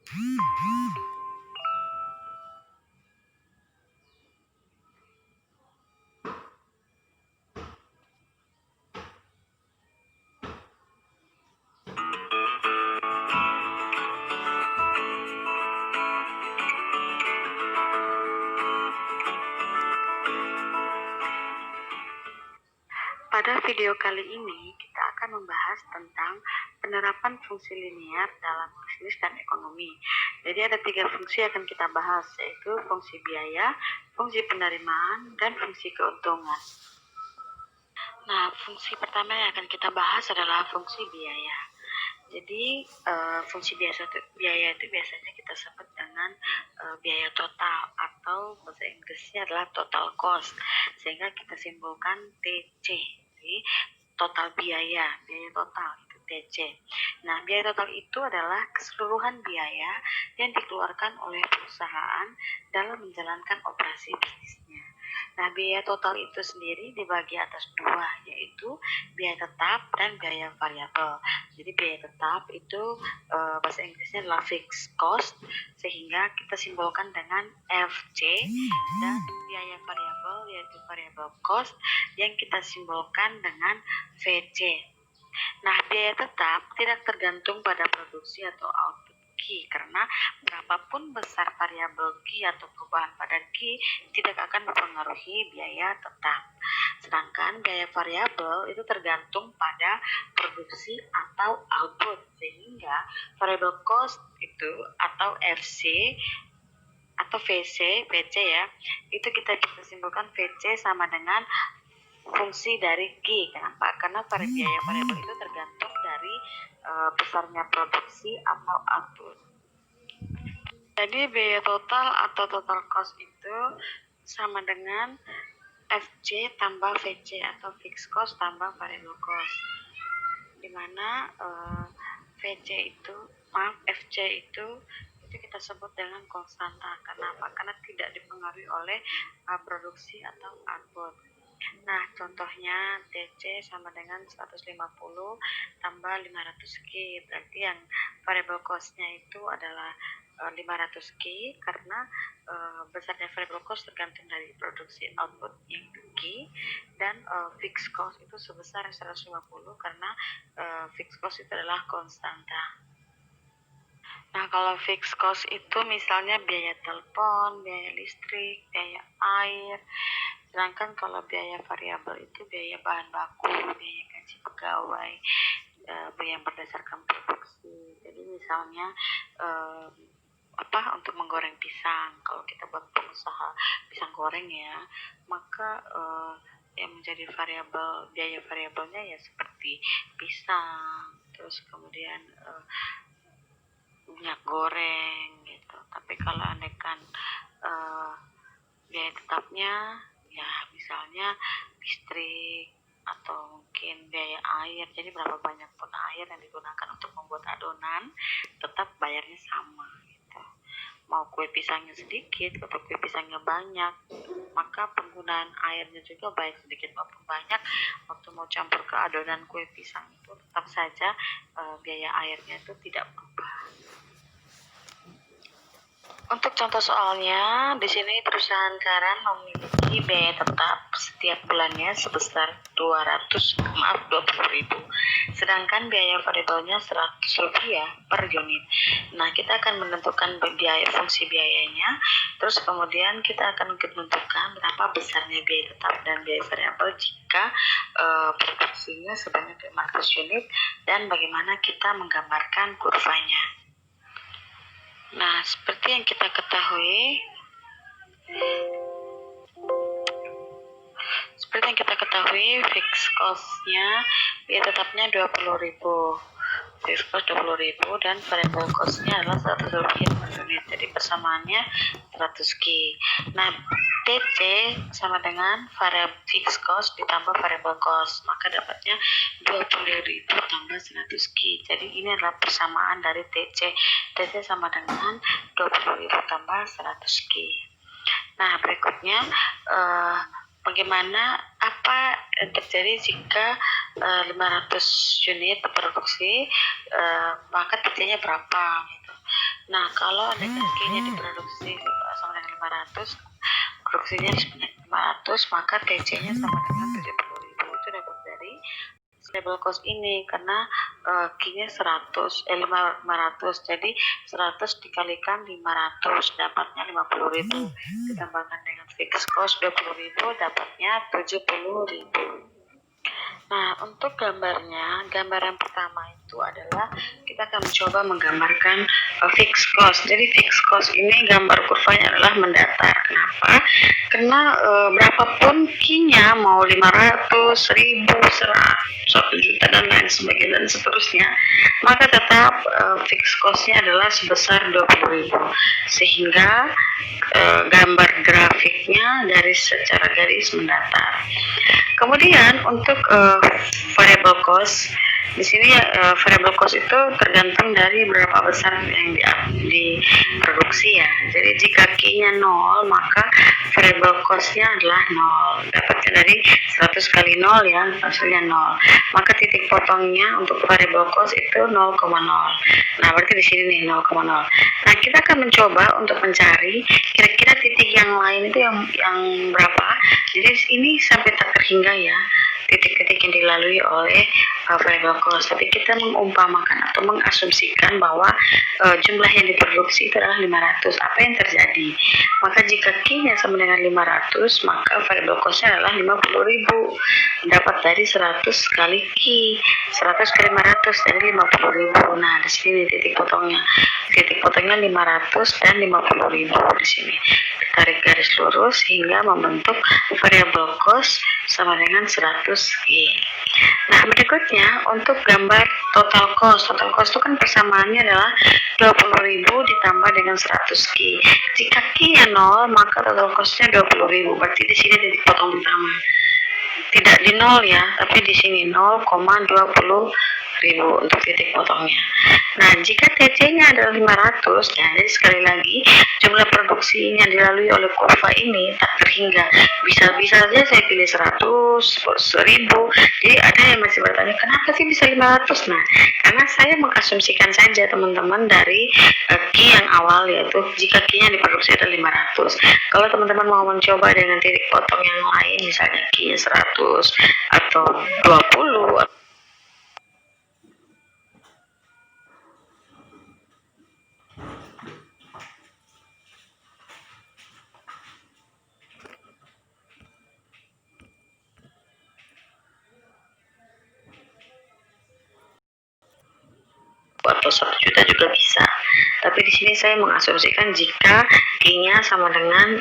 Pada video kali ini, kita akan membahas tentang penerapan fungsi linear dalam bisnis dan ekonomi. Jadi ada 3 fungsi yang akan kita bahas, yaitu fungsi biaya, fungsi penerimaan, dan fungsi keuntungan. Nah, fungsi pertama yang akan kita bahas adalah fungsi biaya. Jadi, fungsi biaya itu biasanya kita sebut dengan biaya total, atau bahasa Inggrisnya adalah total cost, sehingga kita simbolkan TC. Jadi, total biaya total itu TC. Nah, biaya total itu adalah keseluruhan biaya yang dikeluarkan oleh perusahaan dalam menjalankan operasi bisnisnya. Nah, biaya total itu sendiri dibagi atas 2, yaitu biaya tetap dan biaya variabel. Jadi biaya tetap itu bahasa Inggrisnya adalah fixed cost, sehingga kita simbolkan dengan FC, dan biaya variabel yaitu variable cost yang kita simbolkan dengan VC. Nah, biaya tetap tidak tergantung pada produksi atau output Q, karena berapapun besar variabel Q atau perubahan pada Q tidak akan mempengaruhi biaya tetap. Sedangkan biaya variabel itu tergantung pada produksi atau output, sehingga variable cost itu atau FC atau VC ya, itu kita bisa simpulkan VC sama dengan fungsi dari Q. Kenapa? Karena biaya variabel itu tergantung dari besarnya produksi atau output. Jadi biaya total atau total cost itu sama dengan FC tambah VC atau fixed cost tambah variable cost, dimana FC itu kita sebut dengan konstanta. Kenapa? Karena tidak dipengaruhi oleh produksi atau output. Nah, contohnya TC sama dengan 150 tambah 500 Q, berarti yang variable cost-nya itu adalah 500 Q, karena besarnya variable cost tergantung dari produksi output yang Q, dan fixed cost itu sebesar 150 karena fixed cost itu adalah konstanta. Nah, kalau fixed cost itu misalnya biaya telepon, biaya listrik, biaya air. Sedangkan kalau biaya variabel itu biaya bahan baku, biaya gaji pegawai, biaya berdasarkan produksi. Jadi misalnya untuk menggoreng pisang, kalau kita buat pengusaha pisang goreng ya, maka yang menjadi biaya variabelnya ya seperti pisang, terus kemudian minyak goreng gitu. Tapi kalau andaikan biaya tetapnya ya misalnya listrik atau mungkin biaya air, jadi berapa banyak pun air yang digunakan untuk membuat adonan tetap bayarnya sama gitu. Mau kue pisangnya sedikit atau kue pisangnya banyak, maka penggunaan airnya juga baik sedikit maupun banyak, waktu mau campur ke adonan kue pisang itu tetap saja biaya airnya itu tidak berubah. Untuk contoh soalnya, di sini perusahaan garam memiliki biaya tetap setiap bulannya sebesar 20.000, sedangkan biaya variabelnya Rp100 per unit. Nah, kita akan menentukan fungsi biayanya, terus kemudian kita akan menentukan berapa besarnya biaya tetap dan biaya variabel jika produksinya sebanyak 500 unit, dan bagaimana kita menggambarkan kurvanya. Nah, seperti yang kita ketahui, fixed cost-nya biaya tetapnya 20.000. Fixed cost 20.000 dan variable cost-nya adalah Rp100 per unit. Jadi persamaannya 100 Q. Nah, TC sama dengan fixed cost ditambah variable cost, maka dapatnya 20.000 tambah 100 Q. Jadi ini adalah persamaan dari TC. TC sama dengan 20.000 tambah 100 Q. Nah, berikutnya bagaimana apa yang terjadi jika 500 unit produksi, maka TC-nya berapa gitu. Nah, kalau ada Q-nya diproduksi sama dengan 500, produksinya sebanyak 500, maka TC-nya sama dengan 70.000. Itu dapat dari variable cost ini karena Q-nya 500, jadi 100 dikalikan 500 dapatnya 50.000, ditambahkan dengan fixed cost 20.000 dapatnya 70.000. Nah, untuk gambar yang pertama itu adalah kita akan mencoba menggambarkan fixed cost. Jadi fixed cost ini gambar kurvanya adalah mendatar. Kenapa? Karena berapapun Q-nya mau 500, 1000, 100, 1 juta dan lain sebagainya dan seterusnya, maka tetap fixed cost-nya adalah sebesar 20.000. Sehingga gambar grafiknya secara garis mendatar. Kemudian untuk variable cost, di sini variable cost itu tergantung dari berapa besar yang diproduksi ya. Jadi jika Q-nya 0, maka variable cost-nya adalah 0. Dapatnya dari 100 kali 0 ya, hasilnya 0. Maka titik potongnya untuk variable cost itu 0,0. Nah, berarti di sini nih 0,0. Nah, kita akan mencoba untuk mencari kira-kira titik yang lain itu yang berapa. Jadi ini sampai tak terhingga ya titik-titik yang dilalui oleh variable cost, tapi kita mengumpamakan atau mengasumsikan bahwa jumlah yang diproduksi itu adalah 500. Apa yang terjadi? Maka jika Q-nya sama dengan 500, maka variable cost-nya adalah 50.000. Dapat dari 100 kali Q, 100 kali 500 dari 50.000. Nah, di sini titik potongnya. Titik potongnya 500 dan 50.000 di sini. Tarik garis lurus hingga membentuk variable cost sama dengan 100 Q. Nah, berikutnya untuk gambar total cost. Total cost itu kan persamaannya adalah 20.000 ditambah dengan 100 Q. Jika Q-nya 0, maka total cost-nya 20.000. Berarti di sini titik potong pertama. Tidak di 0 ya, tapi di sini 0,20.000 untuk titik potongnya. Nah, jika TC-nya adalah 500, ya, jadi sekali lagi jumlah produksinya dilalui oleh kurva ini tak terhingga. Bisa saja saya pilih 100, 1000. Jadi ada yang masih bertanya, kenapa sih bisa 500? Nah, karena saya mengasumsikan saja teman-teman dari Q yang awal, yaitu jika Q-nya diproduksi adalah 500. Kalau teman-teman mau mencoba dengan titik potong yang lain, misalnya Q-nya 100 atau 20, atau 1 juta juga bisa. Tapi di sini saya mengasumsikan jika Q-nya sama dengan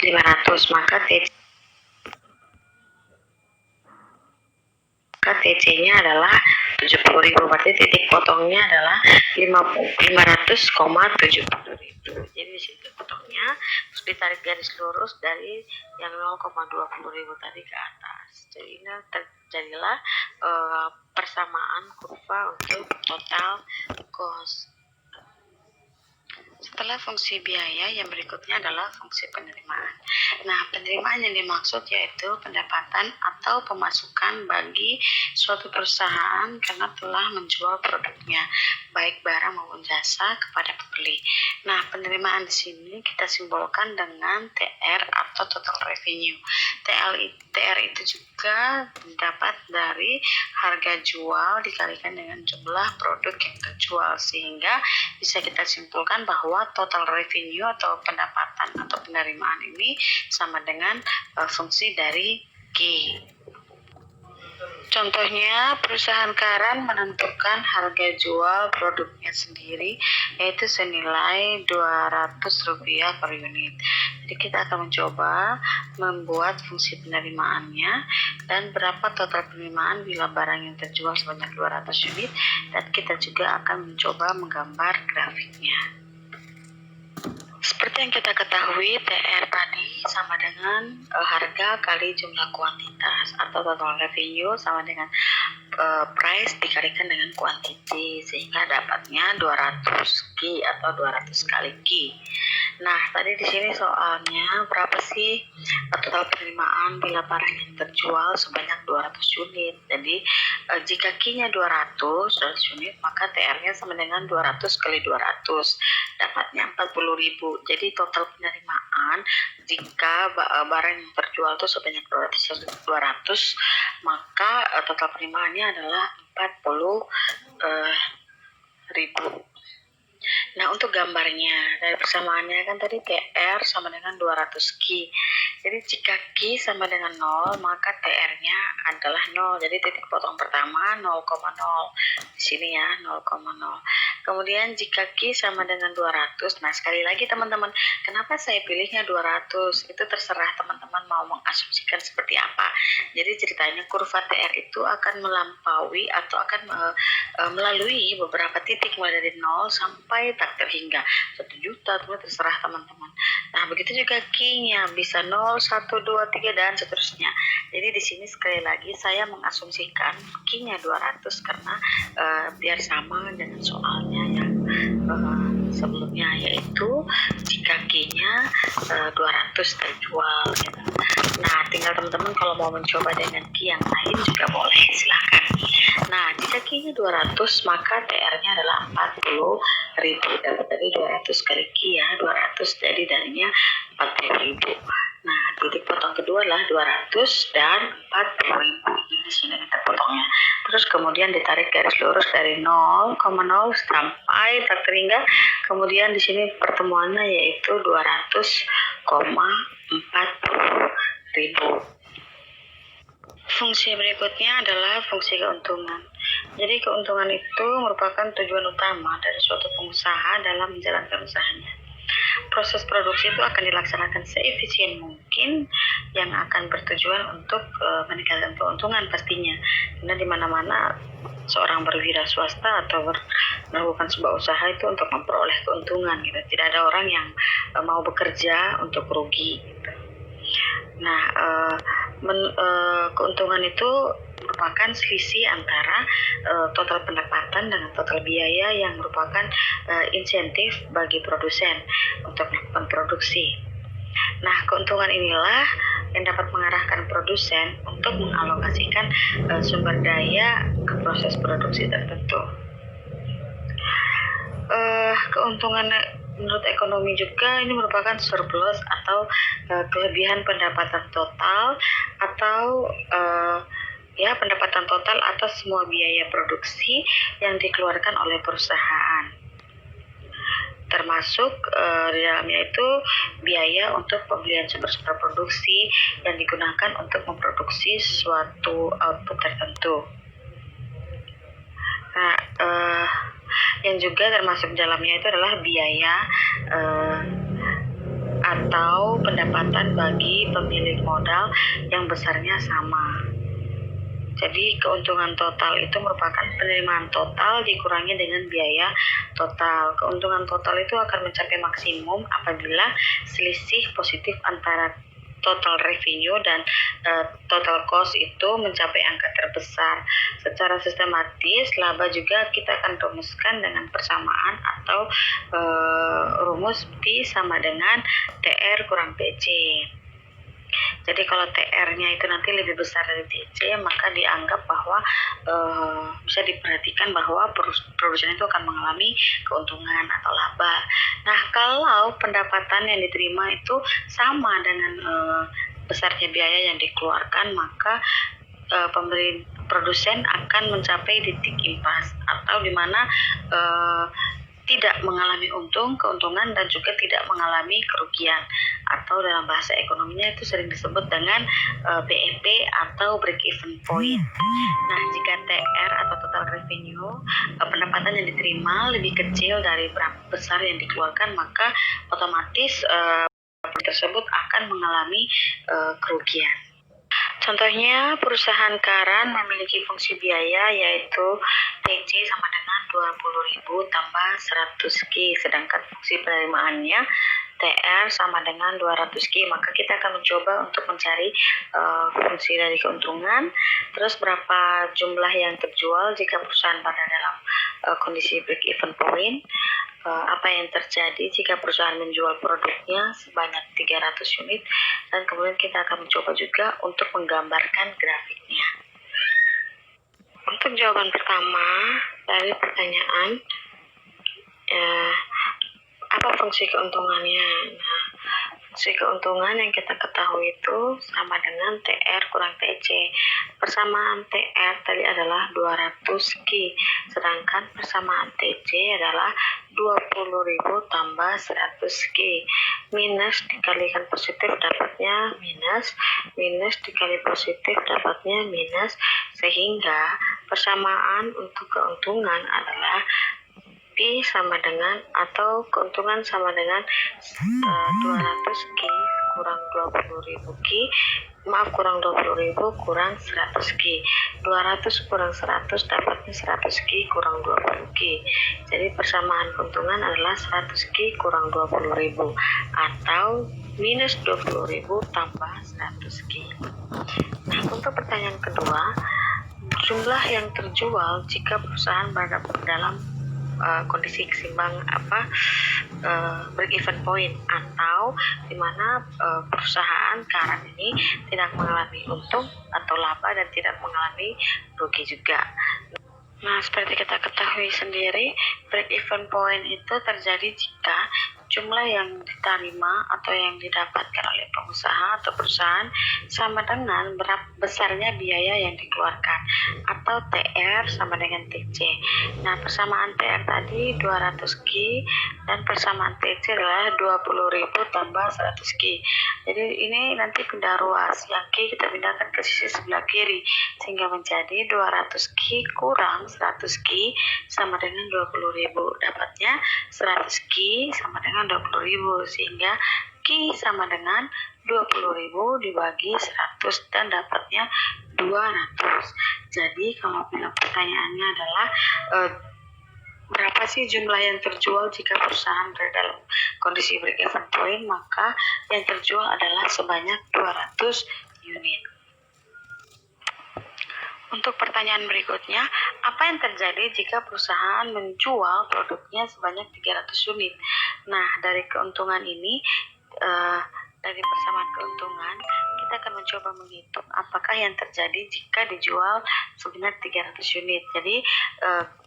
500, maka TC-nya adalah 70.000. Berarti titik potongnya adalah 500,70.000. Jadi di sini potongnya terus ditarik garis lurus dari yang 0,20.000 tadi ke atas. Jadi ini terjadilah persamaan kurva untuk total cost. Setelah fungsi biaya, yang berikutnya adalah fungsi penerimaan. Nah, penerimaan yang dimaksud yaitu pendapatan atau pemasukan bagi suatu perusahaan karena telah menjual produknya, baik barang maupun jasa kepada pembeli. Nah, penerimaan di sini kita simbolkan dengan TR atau total revenue. TR itu juga dapat dari harga jual dikalikan dengan jumlah produk yang terjual, sehingga bisa kita simpulkan bahwa total revenue atau pendapatan atau penerimaan ini sama dengan fungsi dari Q. Contohnya, perusahaan Karan menentukan harga jual produknya sendiri yaitu senilai Rp200 per unit. Jadi kita akan mencoba membuat fungsi penerimaannya dan berapa total penerimaan bila barang yang terjual sebanyak 200 unit, dan kita juga akan mencoba menggambar grafiknya. Seperti yang kita ketahui, TR tadi sama dengan harga kali jumlah kuantitas, atau total revenue sama dengan price dikalikan dengan quantity, sehingga dapatnya 200 Q atau 200 kali Q. Nah, tadi di sini soalnya berapa sih total penerimaan bila barang yang terjual sebanyak 200 unit. Jadi jika Q-nya 200 unit, maka TR-nya sama dengan 200 kali 200, dapatnya 40.000. Jadi total penerimaan jika barang yang terjual itu sebanyak 200, maka total penerimaannya adalah 40.000. Nah, untuk gambarnya dari persamaannya kan tadi TR sama dengan 200 Q. Jadi jika Q sama dengan 0, maka TR-nya adalah 0. Jadi titik potong pertama 0,0. Di sini ya 0,0. Kemudian jika Q sama dengan 200, nah sekali lagi teman-teman, kenapa saya pilihnya 200? Itu terserah teman-teman mau mengasumsikan seperti apa. Jadi ceritanya kurva TR itu akan melampaui atau akan melalui beberapa titik mulai dari 0 sampai tak terhingga 1 juta, terserah teman-teman. Nah, begitu juga Q-nya bisa 0, 1, 2, 3 dan seterusnya. Jadi di sini sekali lagi saya mengasumsikan Q-nya 200 karena biar sama dengan soalnya yang sebelumnya, yaitu jika Q-nya 200 terjual gitu. Nah, tinggal teman-teman kalau mau mencoba dengan Q yang lain juga boleh, silahkan. Nah, jika Q-nya 200, maka TR-nya adalah 40.000. Dapat dari 200 kali Q ya, 200, jadi darinya 40.000. Nah, titik potong kedua adalah 200 dan 40.000. Jadi di sini kita potongnya. Terus kemudian ditarik garis lurus dari 0,0 sampai tak terhingga. Kemudian di sini pertemuannya yaitu 200,40.000. Fungsi berikutnya adalah fungsi keuntungan. Jadi keuntungan itu merupakan tujuan utama dari suatu pengusaha dalam menjalankan usahanya. Proses produksi itu akan dilaksanakan seefisien mungkin yang akan bertujuan untuk meningkatkan keuntungan pastinya. Karena di mana-mana seorang berwira swasta atau melakukan sebuah usaha itu untuk memperoleh keuntungan gitu. Tidak ada orang yang mau bekerja untuk rugi gitu. Nah, keuntungan itu merupakan selisih antara total pendapatan dengan total biaya yang merupakan insentif bagi produsen untuk melakukan produksi. Nah, keuntungan inilah yang dapat mengarahkan produsen untuk mengalokasikan sumber daya ke proses produksi tertentu. Keuntungan menurut ekonomi juga ini merupakan surplus atau kelebihan pendapatan total atau pendapatan total atas semua biaya produksi yang dikeluarkan oleh perusahaan, termasuk di dalamnya itu biaya untuk pembelian sumber-sumber produksi yang digunakan untuk memproduksi suatu output tertentu. Nah, yang juga termasuk dalamnya itu adalah biaya atau pendapatan bagi pemilik modal yang besarnya sama. Jadi keuntungan total itu merupakan penerimaan total dikurangi dengan biaya total. Keuntungan total itu akan mencapai maksimum apabila selisih positif antara total revenue dan total cost itu mencapai angka terbesar. Secara sistematis, laba juga kita akan rumuskan dengan persamaan atau rumus P sama dengan TR kurang TC. Jadi kalau TR-nya itu nanti lebih besar dari TC, maka dianggap bahwa bisa diperhatikan bahwa produsen itu akan mengalami keuntungan atau laba. Nah, kalau pendapatan yang diterima itu sama dengan besarnya biaya yang dikeluarkan, maka produsen akan mencapai titik impas atau di mana tidak mengalami keuntungan dan juga tidak mengalami kerugian, atau dalam bahasa ekonominya itu sering disebut dengan BEP atau break even point. Nah, jika TR atau total revenue, pendapatan yang diterima lebih kecil dari berapa besar yang dikeluarkan, maka otomatis tersebut akan mengalami kerugian. Contohnya, perusahaan Karan memiliki fungsi biaya yaitu TC sama dengan 20.000 tambah 100 Q, sedangkan fungsi penerimaannya TR sama dengan 200 Q. Maka kita akan mencoba untuk mencari fungsi dari keuntungan, terus berapa jumlah yang terjual jika perusahaan pada dalam kondisi break even point, apa yang terjadi jika perusahaan menjual produknya sebanyak 300 unit, dan kemudian kita akan mencoba juga untuk menggambarkan grafiknya. Untuk jawaban pertama dari pertanyaan, apa fungsi keuntungannya? Nah, fungsi keuntungan yang kita ketahui itu sama dengan TR kurang TC. Persamaan TR tadi adalah 200 Ki, sedangkan persamaan TC adalah 20.000 tambah 100 Ki. Minus dikalikan positif dapatnya minus, minus dikali positif dapatnya minus, sehingga persamaan untuk keuntungan adalah Pi sama dengan, atau keuntungan sama dengan 200 Ki kurang 20.000 Ki, kurang 20.000 kurang 100 Ki. 200 kurang 100 dapatnya 100 Ki kurang 20 Ki. Jadi persamaan keuntungan adalah 100 Ki kurang 20.000 atau minus 20.000 tambah 100 Ki. Nah, untuk pertanyaan kedua, jumlah yang terjual jika perusahaan berada dalam kondisi kesimbang break even point, atau di mana perusahaan sekarang ini tidak mengalami untung atau laba dan tidak mengalami rugi juga. Nah, seperti kita ketahui sendiri, break even point itu terjadi jika jumlah yang diterima atau yang didapatkan oleh pengusaha atau perusahaan sama dengan besarnya biaya yang dikeluarkan, atau TR sama dengan TC. Nah, persamaan TR tadi 200 Ki dan persamaan TC adalah 20.000 tambah 100 Ki. Jadi ini nanti pindah ruas, yang Ki kita pindahkan ke sisi sebelah kiri sehingga menjadi 200 Ki kurang 100 Ki sama dengan 20.000. Dapatnya 100 Ki sama dengan 20.000, sehingga Ki sama dengan 20.000 dibagi 100 dan dapatnya 200. Jadi kalau bila pertanyaannya adalah berapa sih jumlah yang terjual jika perusahaan berada dalam kondisi break even point, maka yang terjual adalah sebanyak 200 unit. Untuk pertanyaan berikutnya, apa yang terjadi jika perusahaan menjual produknya sebanyak 300 unit? Nah, dari keuntungan ini, dari persamaan keuntungan, kita akan mencoba menghitung apakah yang terjadi jika dijual sebanyak 300 unit. Jadi,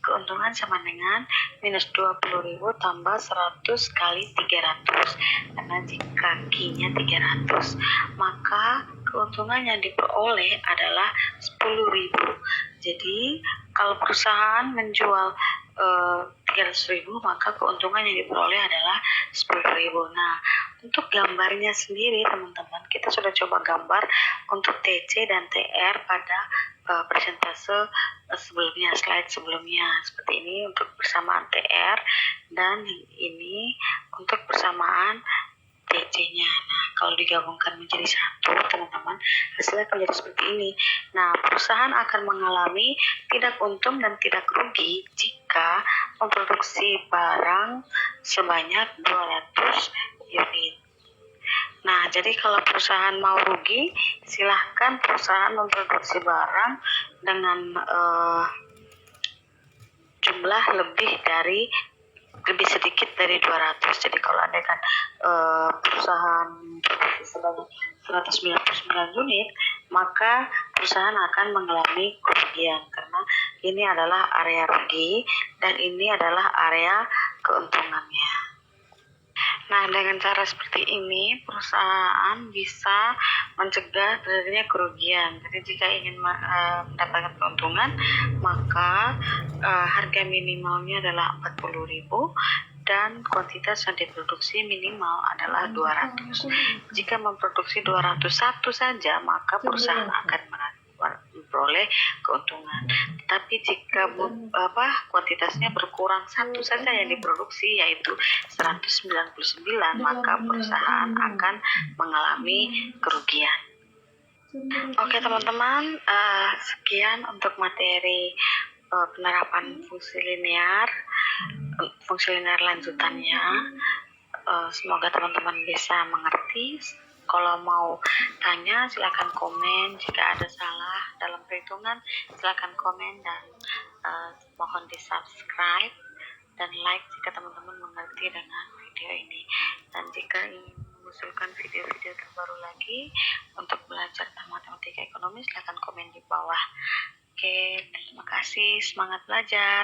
keuntungan sama dengan minus 20.000 tambah 100 kali 300. Karena jika Ki-nya 300, maka keuntungan yang diperoleh adalah 10.000. Jadi kalau perusahaan menjual 300.000, maka keuntungan yang diperoleh adalah 10.000. Nah, untuk gambarnya sendiri teman-teman, kita sudah coba gambar untuk TC dan TR pada presentase sebelumnya, slide sebelumnya. Seperti ini untuk persamaan TR, dan ini untuk persamaan TC-nya. Nah, kalau digabungkan menjadi satu, teman-teman, hasilnya akan jadi seperti ini. Nah, perusahaan akan mengalami tidak untung dan tidak rugi jika memproduksi barang sebanyak 200 unit. Nah, jadi kalau perusahaan mau rugi, silahkan perusahaan memproduksi barang dengan jumlah lebih sedikit dari 200. Jadi kalau ada kan perusahaan sebanyak 199 unit, maka perusahaan akan mengalami kerugian karena ini adalah area rugi dan ini adalah area keuntungannya. Nah, dengan cara seperti ini, perusahaan bisa mencegah terjadinya kerugian. Jadi jika ingin mendapatkan keuntungan, maka harga minimalnya adalah 40.000 dan kuantitas yang diproduksi minimal adalah 200. Jika memproduksi 201 saja, maka perusahaan akan memperoleh keuntungan. Tapi jika kuantitasnya berkurang satu saja yang diproduksi, yaitu 199, maka perusahaan akan mengalami kerugian. Oke teman-teman, sekian untuk materi penerapan fungsi linear lanjutannya. Semoga teman-teman bisa mengerti. Kalau mau tanya silakan komen, jika ada salah dalam perhitungan silakan komen, dan mohon di subscribe dan like jika teman-teman berhenti dengan video ini. Dan jika ingin mengusulkan video-video terbaru lagi untuk belajar tentang matematika ekonomi, silahkan komen di bawah. Oke, terima kasih. Semangat belajar.